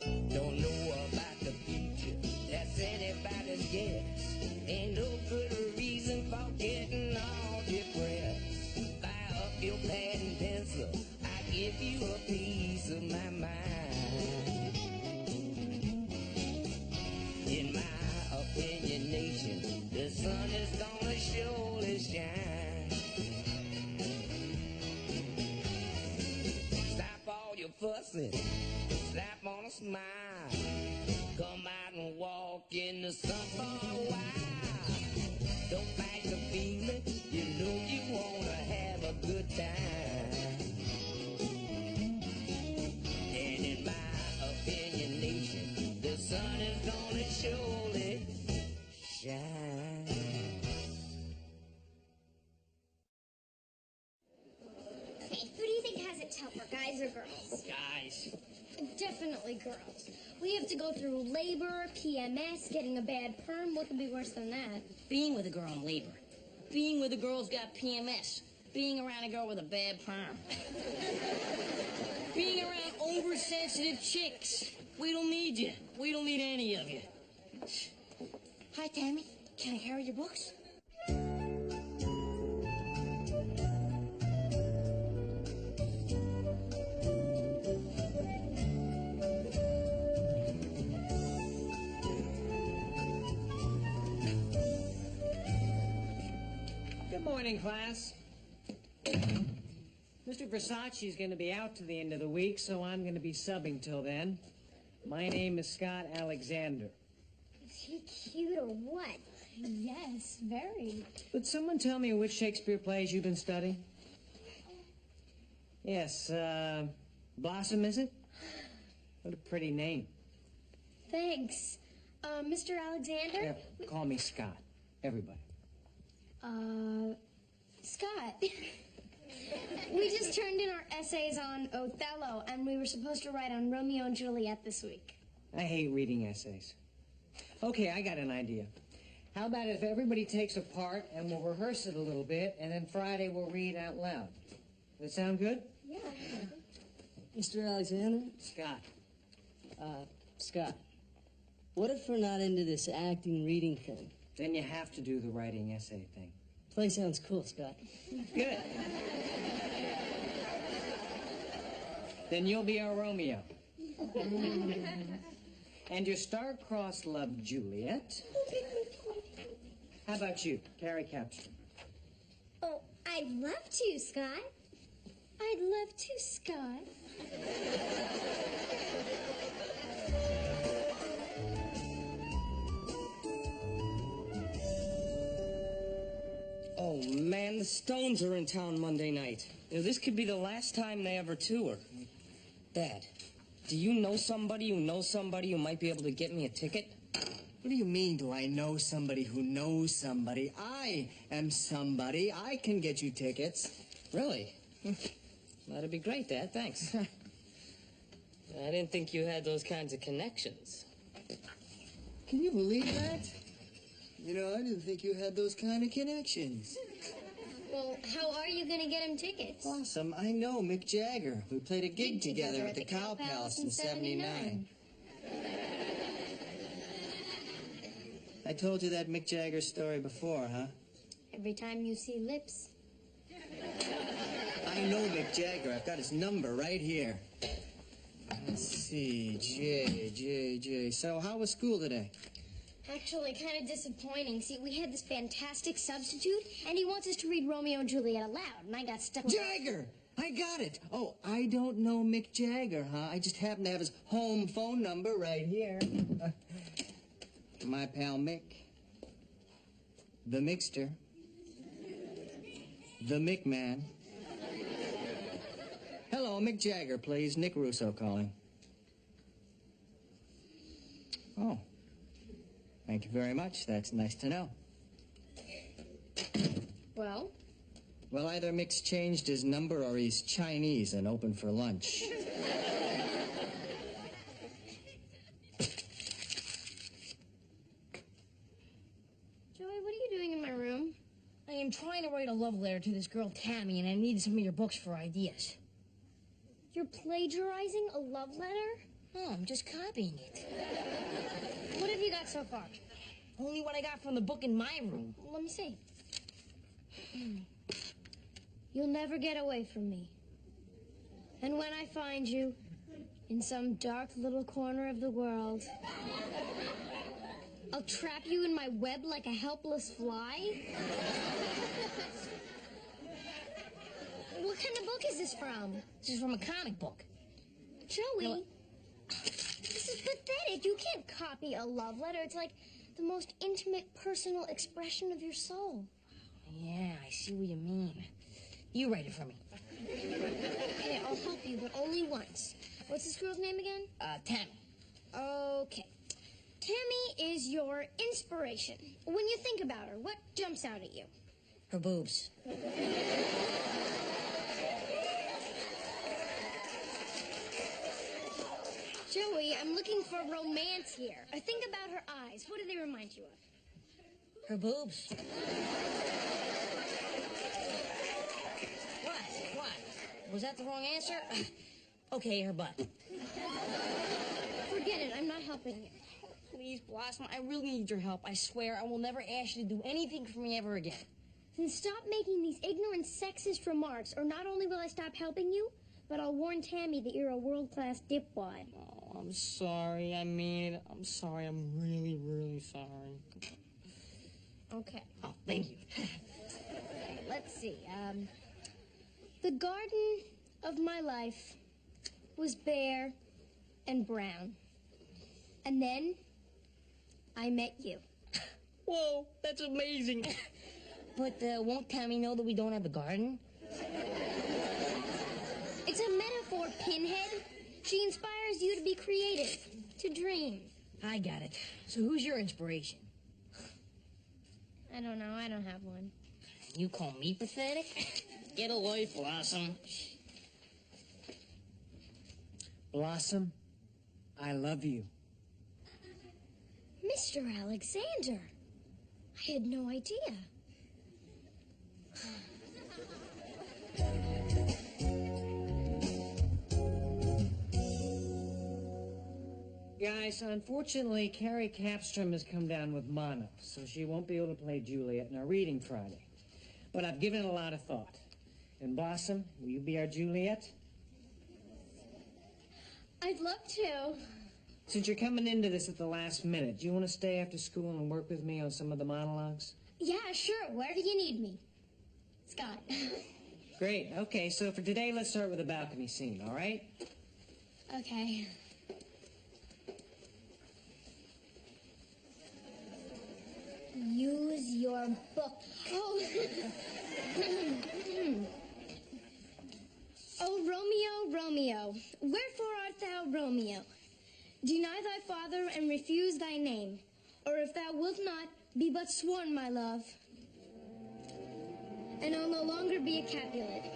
Don't know about the future, that's anybody's guess. Ain't no good reason for getting all depressed. Fire up your pad and pencil, I give you a piece of my mind. In my opinion, nation, the sun is gonna surely shine. Stop all your fussing, slap on a smile. Come out and walk in the sun for a while. Don't fight the feeling, you know you wanna have a good time. And in my opinion, nation, the sun is gonna surely shine. Hey, who do you think has it tougher, guys or girls? Guys. Definitely girls. We have to go through labor, PMS, getting a bad perm. What could be worse than that? Being with a girl in labor. Being with a girl who's got PMS. Being around a girl with a bad perm. Being around oversensitive chicks. We don't need you. We don't need any of you. Hi, Tammy. Can I carry your books? Good morning, class. Mr. Versace's going to be out to the end of the week, so I'm going to be subbing till then. My name is Scott Alexander. Is he cute or what? Yes, very. Would someone tell me which Shakespeare plays you've been studying? Yes, Blossom, is it? What a pretty name. Thanks. Mr. Alexander? Yeah, call me Scott. Everybody. Scott. We just turned in our essays on Othello, and we were supposed to write on Romeo and Juliet this week. I hate reading essays. Okay, I got an idea. How about if everybody takes a part and we'll rehearse it a little bit, and then Friday we'll read out loud. Does that sound good? Yeah. Mr. Alexander? Scott. Scott, what if we're not into this acting, reading thing? Then you have to do the writing essay thing. Play sounds cool, Scott. Good. Then you'll be our Romeo. And your star-crossed love, Juliet. How about you, Carrie Capstone? Oh, I'd love to, Scott. I'd love to, Scott. Oh, man, the Stones are in town Monday night. You know, this could be the last time they ever tour. Dad, do you know somebody who knows somebody who might be able to get me a ticket? What do you mean, do I know somebody who knows somebody? I am somebody. I can get you tickets. Really? That'd be great, Dad. Thanks. I didn't think you had those kinds of connections. Can you believe that? You know, I didn't think you had those kind of connections. Well, how are you going to get him tickets? Awesome. I know Mick Jagger. We played a gig together at the Cow Palace in '79. I told you that Mick Jagger story before, huh? Every time you see lips. I know Mick Jagger. I've got his number right here. Let's see. J. So, how was school today? Actually, kind of disappointing. See, we had this fantastic substitute, and he wants us to read Romeo and Juliet aloud, and I got stuck with... Jagger! I got it! Oh, I don't know Mick Jagger, huh? I just happen to have his home phone number right here. My pal Mick. The Mixter. The Mick Man. Hello, Mick Jagger, please. Nick Russo calling. Oh. Thank you very much. That's nice to know. Well? Well, either Mick's changed his number or he's Chinese and open for lunch. Joey, what are you doing in my room? I am trying to write a love letter to this girl, Tammy, and I need some of your books for ideas. You're plagiarizing a love letter? No, I'm just copying it. What have you got so far? Only what I got from the book in my room. Let me see. You'll never get away from me. And when I find you, in some dark little corner of the world, I'll trap you in my web like a helpless fly? What kind of book is this from? This is from a comic book. Joey, No. this is pathetic. You can't copy a love letter. It's like the most intimate, personal expression of your soul. Yeah, I see what you mean. You write it for me. Okay, I'll help you, but only once. What's this girl's name again? Tammy. Okay. Tammy is your inspiration. When you think about her, what jumps out at you? Her boobs. Joey, I'm looking for romance here. Think about her eyes. What do they remind you of? Her boobs. What? Was that the wrong answer? Okay, her butt. Forget it. I'm not helping you. Please, Blossom, I really need your help. I swear I will never ask you to do anything for me ever again. Then stop making these ignorant, sexist remarks, or not only will I stop helping you, but I'll warn Tammy that you're a world-class dipwad. Oh, I'm sorry. I mean it. I'm sorry. I'm really, really sorry. Okay. Oh, thank you. Let's see. The garden of my life was bare and brown. And then I met you. Whoa, that's amazing. But won't Tammy know that we don't have a garden? It's a metaphor, Pinhead. She inspires you to be creative, to dream. I got it. So who's your inspiration? I don't know. I don't have one. You call me pathetic? Get a life, Blossom. Blossom, I love you. Mr. Alexander. I had no idea. Guys, unfortunately, Carrie Capstrom has come down with mono, so she won't be able to play Juliet in our reading Friday. But I've given it a lot of thought. And Blossom, will you be our Juliet? I'd love to. Since you're coming into this at the last minute, do you want to stay after school and work with me on some of the monologues? Yeah, sure. Where do you need me? Scott. Great. Okay, so for today, let's start with the balcony scene, all right? Okay. Use your book. Oh. Oh, Romeo, Romeo, wherefore art thou Romeo? Deny thy father and refuse thy name, or if thou wilt not, be but sworn, my love. And I'll no longer be a Capulet.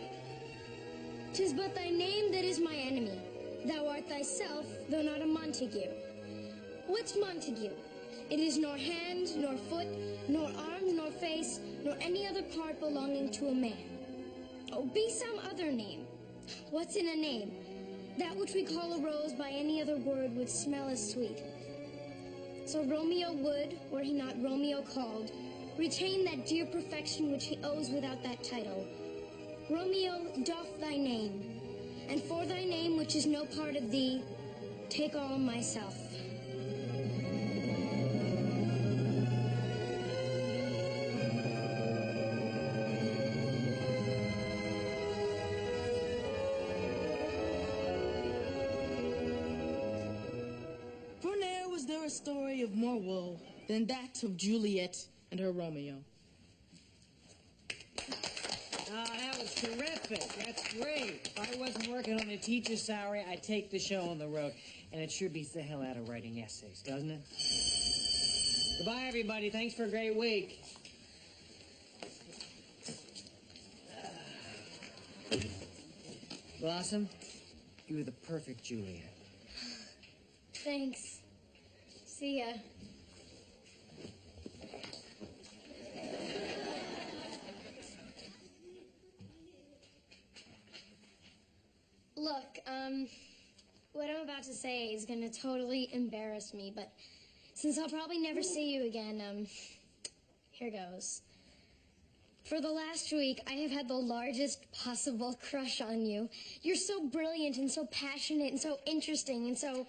'Tis but thy name that is my enemy. Thou art thyself, though not a Montague. What's Montague? It is nor hand, nor foot, nor arm, nor face, nor any other part belonging to a man. Oh, be some other name. What's in a name? That which we call a rose by any other word would smell as sweet. So Romeo would, were he not Romeo called, retain that dear perfection which he owes without that title. Romeo, doff thy name, and for thy name which is no part of thee, take all myself. For ne'er was there a story of more woe than that of Juliet and her Romeo. Oh, that was terrific. That's great. If I wasn't working on a teacher's salary, I'd take the show on the road. And it sure beats the hell out of writing essays, doesn't it? Goodbye, everybody. Thanks for a great week. Blossom, you were the perfect Juliet. Thanks. See ya. Look, What I'm about to say is gonna totally embarrass me, but since I'll probably never see you again, here goes. For the last week, I have had the largest possible crush on you. You're so brilliant and so passionate and so interesting and so,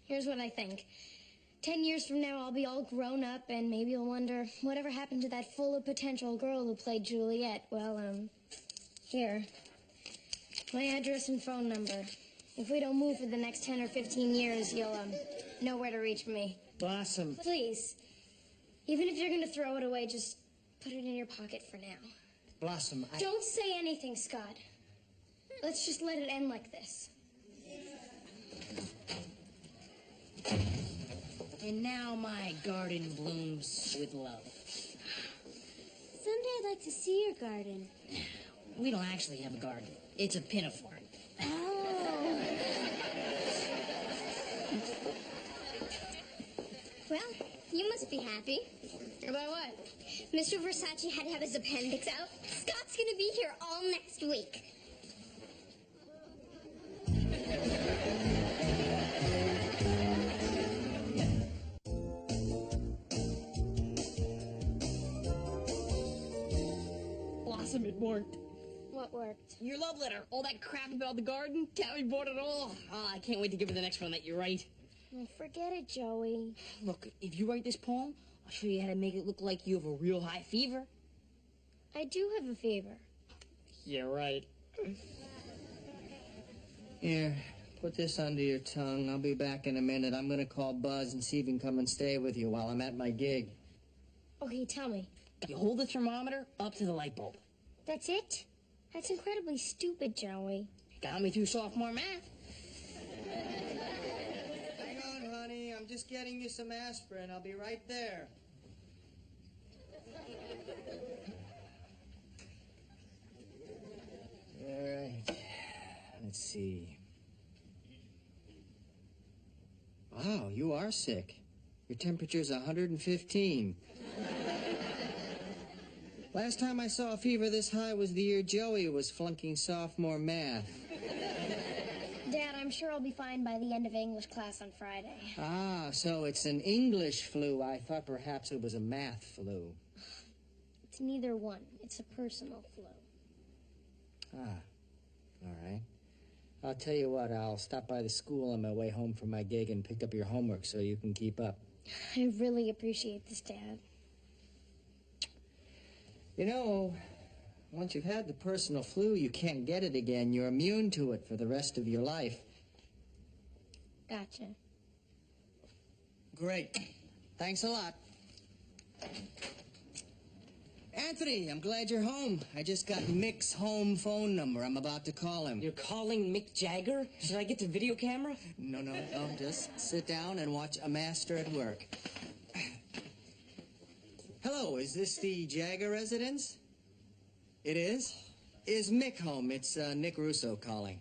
here's what I think. 10 years from now, I'll be all grown up and maybe you'll wonder whatever happened to that full of potential girl who played Juliet. Well, here. My address and phone number. If we don't move for the next 10 or 15 years, you'll, know where to reach me. Blossom. Please. Even if you're gonna throw it away, just put it in your pocket for now. Blossom, Don't say anything, Scott. Let's just let it end like this. And now my garden blooms with love. Someday I'd like to see your garden. We don't actually have a garden. It's a pinafore. Oh. Well, you must be happy. About what? Mr. Versace had to have his appendix out. Scott's gonna be here all next week. Blossom, it worked. What worked? Your love letter. All that crap about the garden. Tammy bought it all. Oh, I can't wait to give her the next one that you write. Oh, forget it, Joey. Look, if you write this poem, I'll show you how to make it look like you have a real high fever. I do have a fever. Yeah, right. Here, put this under your tongue. I'll be back in a minute. I'm gonna call Buzz and see if he can come and stay with you while I'm at my gig. Okay, tell me. You hold the thermometer up to the light bulb. That's it? That's incredibly stupid, Joey. Got me through sophomore math. Hang on, honey. I'm just getting you some aspirin. I'll be right there. All right. Let's see. Wow, you are sick. Your temperature's 115. Last time I saw a fever this high was the year Joey was flunking sophomore math. Dad, I'm sure I'll be fine by the end of English class on Friday. Ah, so it's an English flu. I thought perhaps it was a math flu. It's neither one. It's a personal flu. Ah, all right. I'll tell you what, I'll stop by the school on my way home from my gig and pick up your homework so you can keep up. I really appreciate this, Dad. You know, once you've had the personal flu, you can't get it again. You're immune to it for the rest of your life. Gotcha. Great. Thanks a lot. Anthony, I'm glad you're home. I just got Mick's home phone number. I'm about to call him. You're calling Mick Jagger? Should I get the video camera? No, just sit down and watch a master at work. Hello, is this the Jagger residence? It is? Is Mick home? It's Nick Russo calling.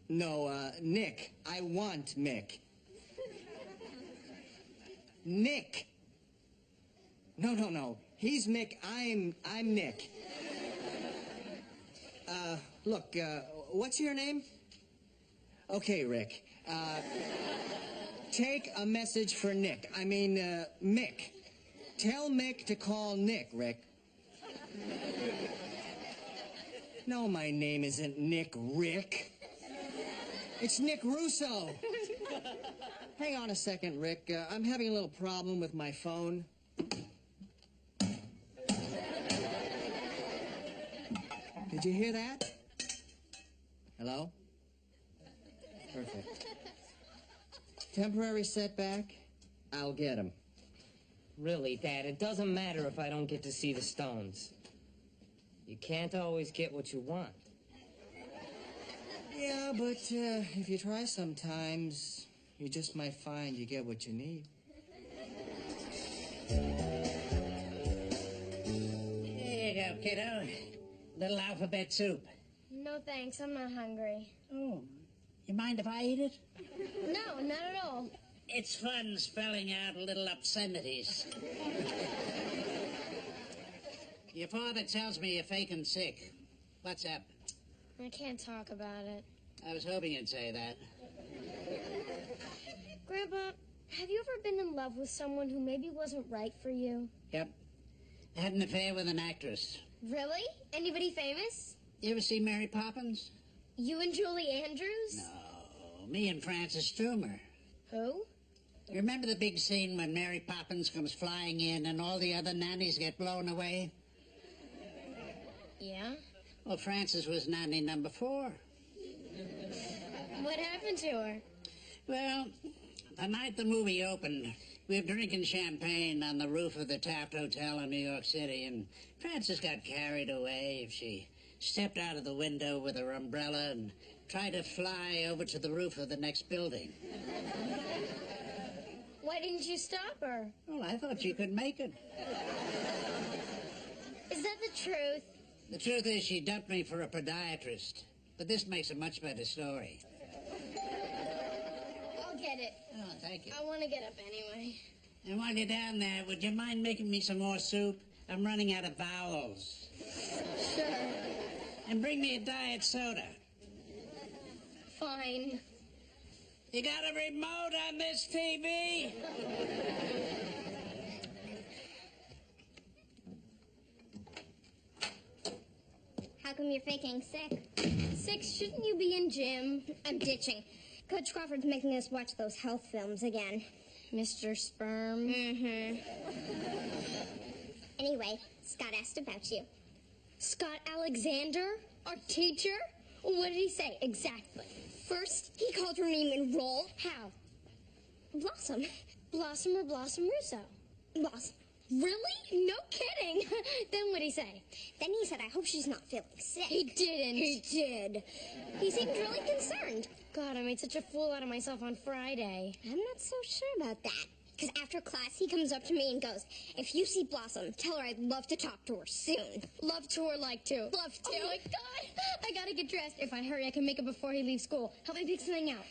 No, Nick. I want Mick. Nick. No. He's Mick. I'm Nick. Look, what's your name? Okay, Rick. Take a message for Nick. I mean, Mick. Tell Mick to call Nick, Rick. No, my name isn't Nick Rick. It's Nick Russo. Hang on a second, Rick. I'm having a little problem with my phone. Did you hear that? Hello? Perfect. Temporary setback. I'll get him. Really, Dad, it doesn't matter if I don't get to see the Stones. You can't always get what you want. Yeah, but if you try sometimes, you just might find you get what you need. Here you go, kiddo. Little alphabet soup. No thanks, I'm not hungry. Oh, you mind if I eat it? No, not at all. It's fun spelling out little obscenities. Your father tells me you're faking sick. What's up? I can't talk about it. I was hoping you'd say that. Grandpa, have you ever been in love with someone who maybe wasn't right for you? Yep. I had an affair with an actress. Really? Anybody famous? You ever see Mary Poppins? You and Julie Andrews? No, me and Frances Trumer. Who? You remember the big scene when Mary Poppins comes flying in and all the other nannies get blown away? Yeah? Well, Frances was nanny number 4. What happened to her? Well, the night the movie opened, we were drinking champagne on the roof of the Taft Hotel in New York City, and Frances got carried away. She stepped out of the window with her umbrella and tried to fly over to the roof of the next building. Why didn't you stop her? Well, I thought she could make it. Is that the truth? The truth is she dumped me for a podiatrist, but this makes a much better story. I'll get it. Oh, thank you. I want to get up anyway. And while you're down there, would you mind making me some more soup? I'm running out of vowels. Sure. And bring me a diet soda. Fine. You got a remote on this TV? How come you're faking sick? Sick, shouldn't you be in gym? I'm ditching. Coach Crawford's making us watch those health films again. Mr. Sperm? Mm-hmm. Anyway, Scott asked about you. Scott Alexander? Our teacher? What did he say exactly? First, he called her name in roll. How? Blossom. Blossom or Blossom Russo? Blossom. Really? No kidding. Then what'd he say? Then he said, I hope she's not feeling sick. He didn't. He did. He seemed really concerned. God, I made such a fool out of myself on Friday. I'm not so sure about that. Because after class, he comes up to me and goes, if you see Blossom, tell her I'd love to talk to her soon. Love to or like to? Love to. Oh, my God. I gotta get dressed. If I hurry, I can make it before he leaves school. Help me pick something out.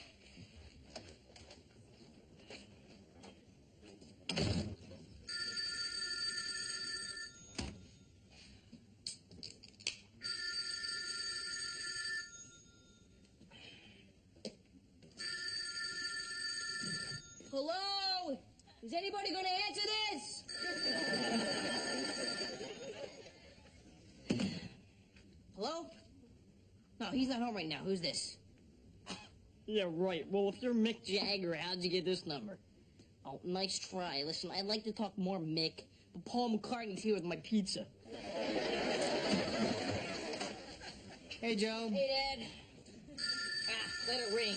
Hello? Is anybody going to answer this? Hello? No, he's not home right now. Who's this? Yeah, right. Well, if you're Mick Jagger, how'd you get this number? Oh, nice try. Listen, I'd like to talk more Mick, but Paul McCartney's here with my pizza. Hey, Joe. Hey, Dad. Let it ring.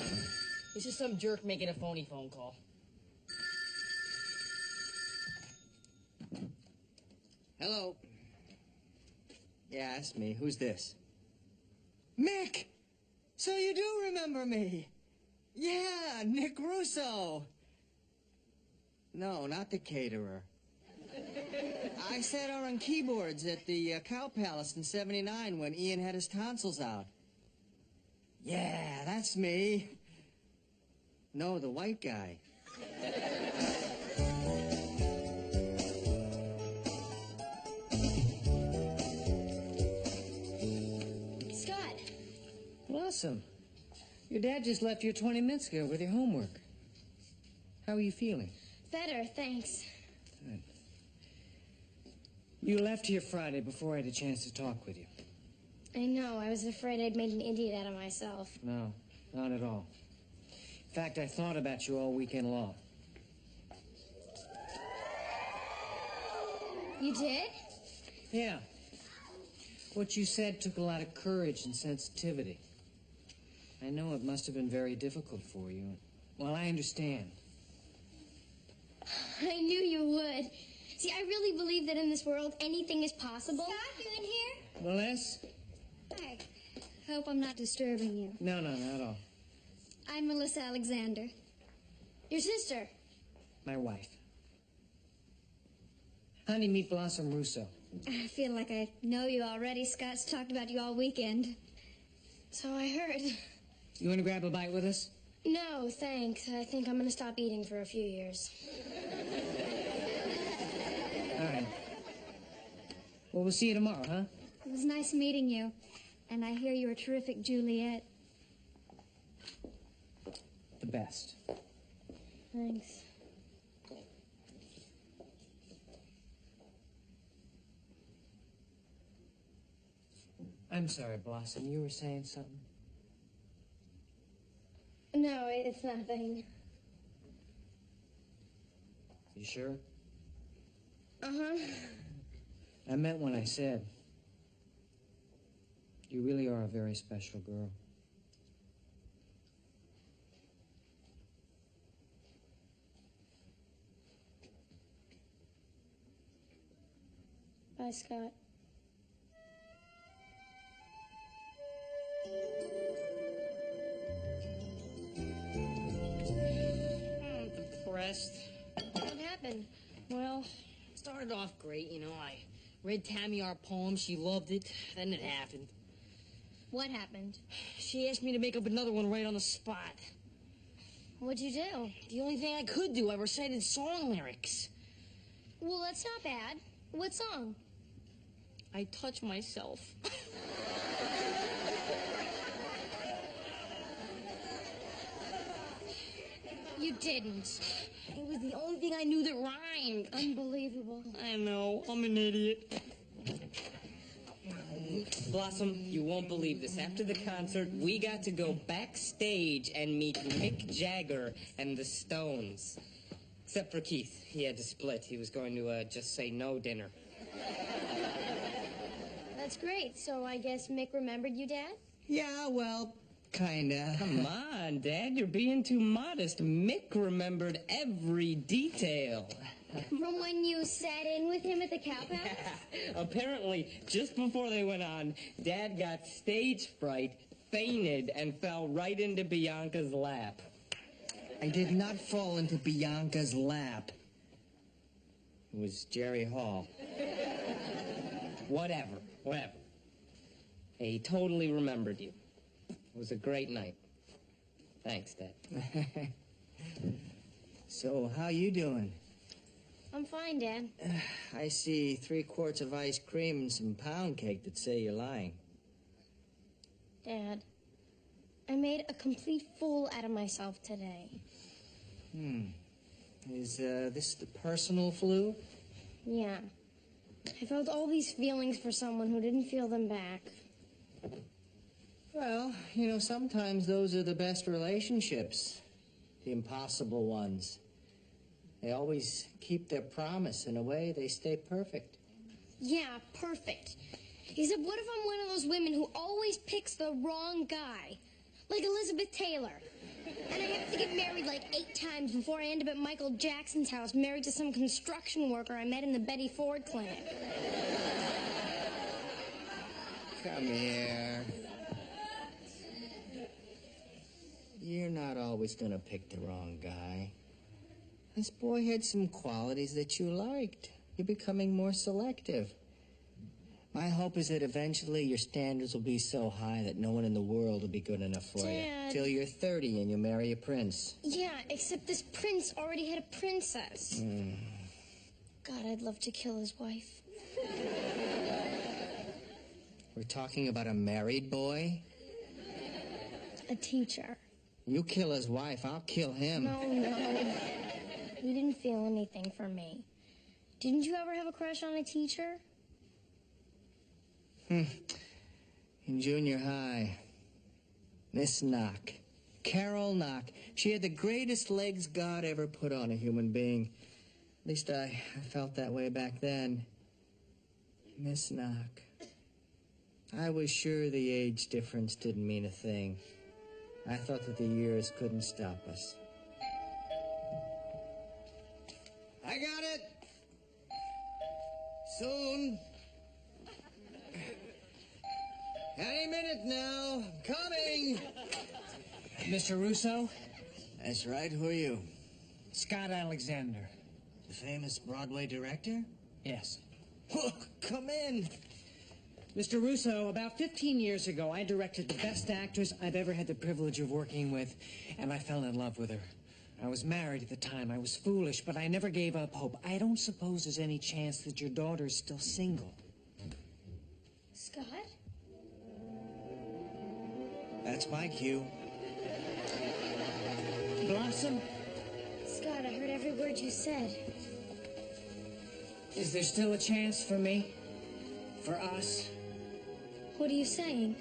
This is some jerk making a phony phone call. Hello. Yeah, it's me. Who's this? Mick! So you do remember me. Yeah, Nick Russo. No, not the caterer. I sat on keyboards at the Cow Palace in '79 when Ian had his tonsils out. Yeah, that's me. No, the white guy. Scott. Blossom, your dad just left here 20 minutes ago with your homework. How are you feeling? Better, thanks. Good. You left here Friday before I had a chance to talk with you. I know. I was afraid I'd made an idiot out of myself. No, not at all. In fact, I thought about you all weekend long. You did? Yeah. What you said took a lot of courage and sensitivity. I know it must have been very difficult for you. Well, I understand. I knew you would. See, I really believe that in this world, anything is possible. Scott, you in here? Melissa? Hi. Hope I'm not disturbing you. No, not at all. I'm Melissa Alexander. Your sister. My wife. Honey, meet Blossom Russo. I feel like I know you already. Scott's talked about you all weekend. So I heard. You want to grab a bite with us? No, thanks. I think I'm going to stop eating for a few years. All right. Well, we'll see you tomorrow, huh? It was nice meeting you. And I hear you're a terrific Juliet. the best. Thanks. I'm sorry, Blossom. You were saying something? No, it's nothing. You sure? Uh-huh. I meant when I said, you really are a very special girl. Bye, Scott. I'm depressed. What happened? Well, it started off great, you know. I read Tammy our poem. She loved it. Then it happened. What happened? She asked me to make up another one right on the spot. What'd you do? The only thing I could do, I recited song lyrics. Well, that's not bad. What song? I touch myself. You didn't. It was the only thing I knew that rhymed. Unbelievable. I know, I'm an idiot. Blossom, you won't believe this. After the concert, we got to go backstage and meet Mick Jagger and the Stones. Except for Keith. He had to split. He was going to just say no dinner. That's great. So I guess Mick remembered you, Dad? Yeah, well, kinda. Come on, Dad, you're being too modest. Mick remembered every detail. From when you sat in with him at the Cow Palace? Apparently, just before they went on, Dad got stage fright, fainted, and fell right into Bianca's lap. I did not fall into Bianca's lap. It was Jerry Hall. Whatever. He totally remembered you. It was a great night. Thanks, Dad. So, how you doing? I'm fine, Dad. I see 3 quarts of ice cream and some pound cake that say you're lying. Dad, I made a complete fool out of myself today. Is this the personal flu? Yeah. I felt all these feelings for someone who didn't feel them back. Well, you know, sometimes those are the best relationships. The impossible ones. They always keep their promise. In a way, they stay perfect. Yeah, perfect. Except what if I'm one of those women who always picks the wrong guy? Like Elizabeth Taylor. And I have to get married like 8 times before I end up at Michael Jackson's house, married to some construction worker I met in the Betty Ford clinic. Come here. You're not always gonna pick the wrong guy. This boy had some qualities that you liked. You're becoming more selective. My hope is that eventually your standards will be so high that no one in the world will be good enough for you. Dad. Till you're 30 and you marry a prince. Yeah, except this prince already had a princess. God, I'd love to kill his wife. We're talking about a married boy? A teacher. You kill his wife, I'll kill him. No. He didn't feel anything for me. Didn't you ever have a crush on a teacher? In junior high, Miss Knock, Carol Knock, she had the greatest legs God ever put on a human being. At least I felt that way back then. Miss Knock. I was sure the age difference didn't mean a thing. I thought that the years couldn't stop us. I got it! Soon. Any minute now. I'm coming. Mr. Russo? That's right. Who are you? Scott Alexander. The famous Broadway director? Yes. Oh, come in. Mr. Russo, about 15 years ago, I directed the best actress I've ever had the privilege of working with, and I fell in love with her. I was married at the time. I was foolish, but I never gave up hope. I don't suppose there's any chance that your daughter's still single. Scott? That's my cue. Blossom? Scott, I heard every word you said. Is there still a chance for me? For us? What are you saying?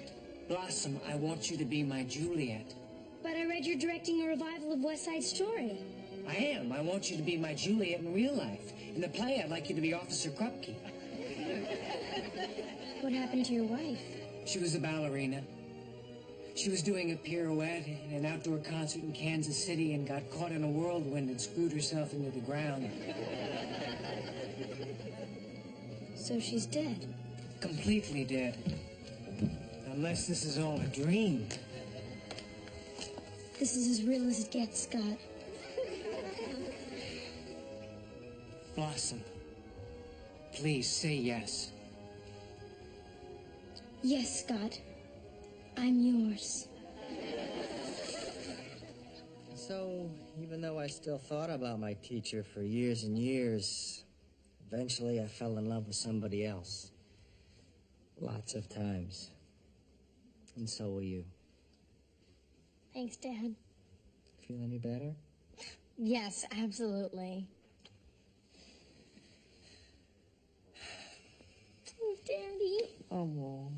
Blossom, I want you to be my Juliet. But I read you're directing a revival of West Side Story. I am. I want you to be my Juliet in real life. In the play, I'd like you to be Officer Krupke. What happened to your wife? She was a ballerina. She was doing a pirouette in an outdoor concert in Kansas City and got caught in a whirlwind and screwed herself into the ground. So she's dead. Completely dead. Unless this is all a dream. This is as real as it gets, Scott. Blossom, please say yes. Yes, Scott. I'm yours. So, even though I still thought about my teacher for years and years, eventually I fell in love with somebody else. Lots of times. And so will you. Thanks, Dad. Feel any better? Yes, absolutely. Oh, Daddy. Oh.